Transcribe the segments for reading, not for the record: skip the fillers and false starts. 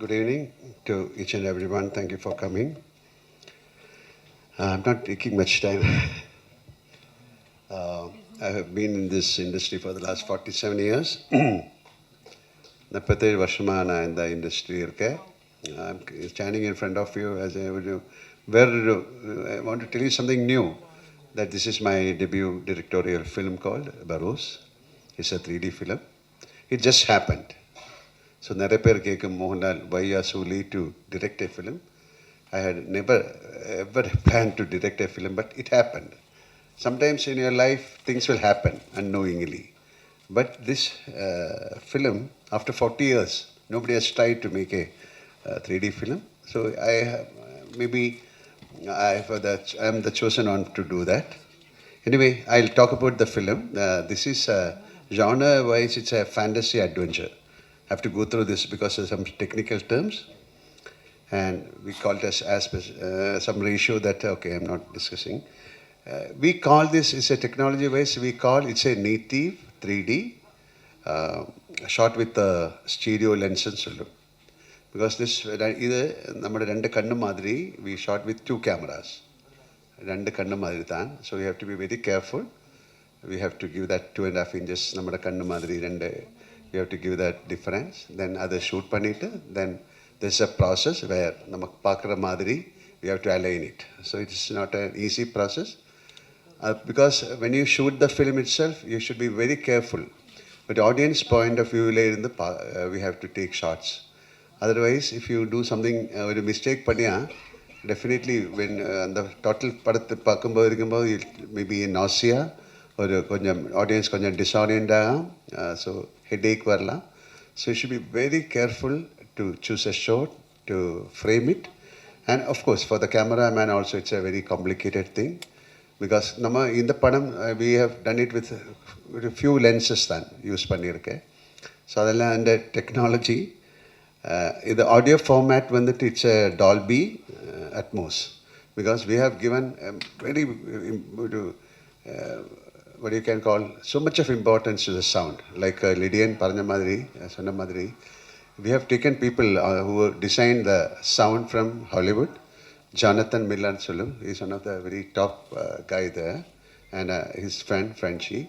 Good evening to each and everyone. Thank you for coming. I'm not taking much time. I have been in this industry for the last 47 years. 47 வருஷமா நான் இந்த industry இருக்கேன். I'm standing in front of you as I want to tell you something new, that this is my debut directorial film called Barroz. It's a 3D film. It just happened. So நிறைய பேர் கேட்கும், Mohanlal, why you are so late to direct a film? I had never ever planned to direct a film, but it happened. Sometimes in your life things will happen unknowingly. But this film, after 40 years, nobody has tried to make a 3D film. So I am the chosen one to do that. Anyway, I'll talk about the film. This is genre-wise, it's a fantasy adventure. I have to go through this because of some technical terms. And we call it as some ratio that, okay, I'm not discussing. We call this, it's a technology-wise, we call it's a native 3D shot with a stereo lens and so on. Because this, either നമ്മുടെ രണ്ട് കണ്ണു മാതിരി, we shot with 2 cameras. രണ്ട് കണ്ണു മാതിരി താൻ. So we have to be very careful. We have to give that 2.5 inches നമ്മുടെ കണ്ണു മാതിരി രണ്ട്. We have to give that difference. Then other shoot பண்ணிட்டு, then there's a process where நமக்கு பார்க்குற மாதிரி we have to align it. So it is not an easy process. Because when you shoot the film itself, you should be very careful. But audience point of view, we have to take shots. Otherwise, if you do something, a mistake பண்ணியா, definitely when the total படத்தை பார்க்கும்போது இருக்கும்போது maybe nausea, ஒரு கொஞ்சம் audience கொஞ்சம் disorient ஆகும், so headache வரலாம். So you should be very careful to choose a shot, to frame it. And of course, for the cameraman also, it's a very complicated thing. Because in the padam, we have done it with a few lenses than use பண்ணியிருக்கேன். So அதெல்லாம் அந்த technology. The audio format வந்துட்டு it's a Dolby Atmos. Because we have given very what you can call so much of importance to the sound. Like Lydian പറഞ്ഞ மாதிரி சொன்ன மாதிரி, we have taken people who designed the sound from Hollywood. Jonathan Miller Solum is one of the very top guy there, and his friend Frenchie.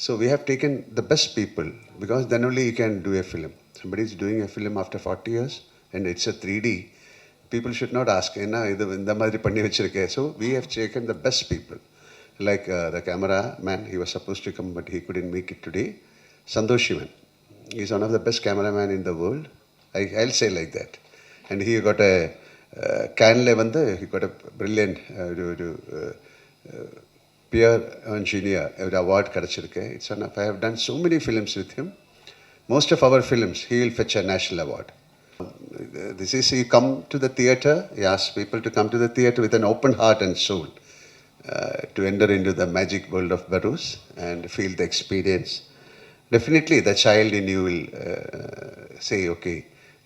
So we have taken the best people, because then only you can do a film. Somebody is doing a film after 40 years and it's a 3D. People should not ask, enna idu indha madri panni vechirukke. So we have taken the best people. Like the cameraman, he was supposed to come but he couldn't make it today. Santosh Shivan. He's one of the best cameraman in the world. I'll say like that. And he got a Canle வந்து he got a brilliant peer engineer award கிடைச்சிருக்கு. It's one of, I have done so many films with him. Most of our films he will fetch a national award. This is, he come to the theatre, he asks people to come to the theatre with an open heart and soul to enter into the magic world of Barroz and feel the experience. Definitely the child in you will say, okay,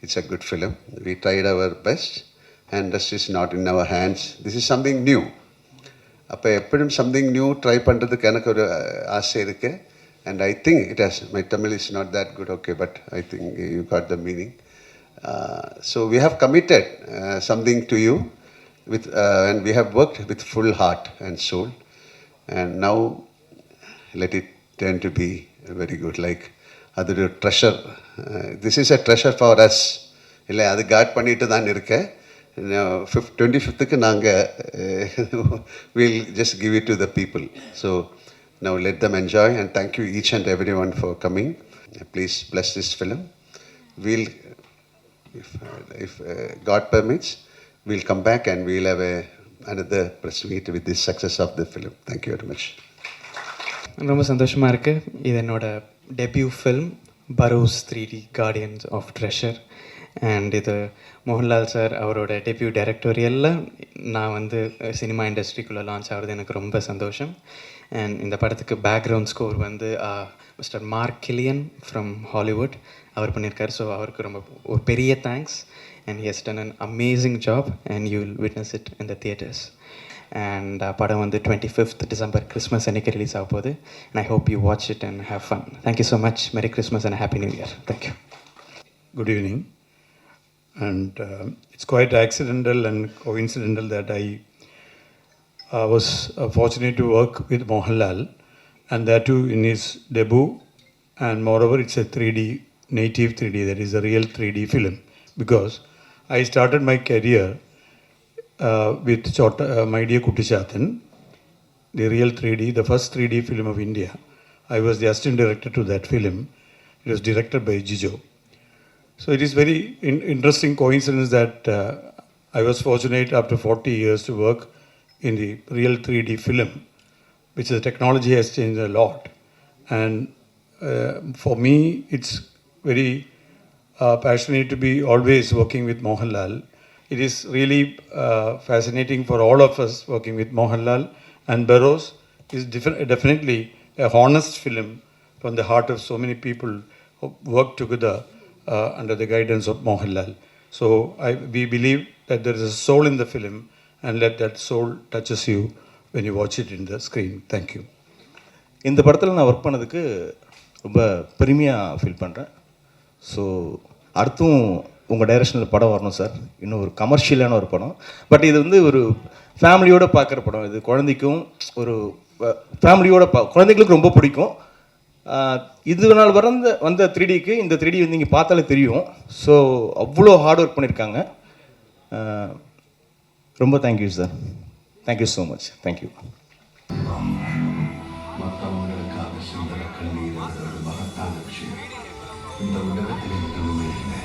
it's a good film. We tried our best. And this is not in our hands. This is something new. அப்போ எப்படியும் something new try பண்ணுறதுக்கு எனக்கு ஒரு ஆசை இருக்கு. And I think it has, my Tamil is not that good, okay, but I think you got the meaning. So we have committed something to you, and we have worked with full heart and soul. And now let it turn to be very good, like other treasure. This is a treasure for us. இல்லை அது God பண்ணிட்டு தான் இருக்கேன். 25th we'll just give it to the people. So now let them enjoy, and thank you each and everyone for coming. Please bless this film. We'll, if God permits, we'll come back and we'll have another press meet with the success of the film. Thank you very much. ரொம்ப சந்தோஷமாக இருக்குது. இது என்னோட debut film Barroz 3D guardians of treasure. And இது Mohanlal sir அவரோட debut டைரக்டோரியலில் நான் வந்து சினிமா இண்டஸ்ட்ரிக்குள்ளே லான்ச் ஆகிறது எனக்கு ரொம்ப சந்தோஷம். அண்ட் இந்த படத்துக்கு பேக்ரவுண்ட் ஸ்கோர் வந்து mister Mark Killian from Hollywood அவர் பண்ணியிருக்கார். ஸோ அவருக்கு ரொம்ப ஒரு பெரிய thanks. And he has done an amazing job and you will witness it in the theatres. And படம் வந்து 25th December கிறிஸ்மஸ் அன்றைக்கி ரிலீஸ் ஆக போகுது. And I hope you watch it and have fun. Thank you so much. Merry Christmas and happy new year. Thank you. Good evening. and it's quite accidental and coincidental that I was fortunate to work with Mohanlal, and that too in his debut, and moreover it's a 3D, native 3D, that is a real 3D film, because I started my career with My Dear Kuttichathan, the real 3D, the first 3D film of India. I was the assistant director to that film. It was directed by Jijo. So it is very interesting coincidence that I was fortunate after 40 years to work in the real 3D film, which the technology has changed a lot. And for me, it's very passionate to be always working with Mohanlal. It is really fascinating for all of us working with Mohanlal. And Barroz is definitely a honest film from the heart of so many people who work together under the guidance of Mohanlal. So we believe that there is a soul in the film, and let that soul touches you when you watch it in the screen. Thank you. இந்த படத்தில் நான் work பண்ணதுக்கு ரொம்ப பெருமையாக feel பண்ணுறேன். So அடுத்தும் உங்கள் டைரக்ஷனில் படம் வரணும் சார். இன்னும் ஒரு கமர்ஷியலான ஒரு படம். பட் இது வந்து ஒரு ஃபேமிலியோடு பார்க்குற படம். இது குழந்தைக்கும் ஒரு ஃபேமிலியோட குழந்தைங்களுக்கு ரொம்ப பிடிக்கும். இது நாள் வந்த 3Dக்கு இந்த 3D வந்து நீங்கள் பார்த்தாலே தெரியும். ஸோ அவ்வளோ ஹார்ட் ஒர்க் பண்ணியிருக்காங்க. ரொம்ப thank you sir. Thank you so much. Thank you. மற்றவங்களுக்காக சிந்தன கண்ணீர் மகத்தான விஷயம். இந்த உலகத்தில் எதுவுமே இல்லை.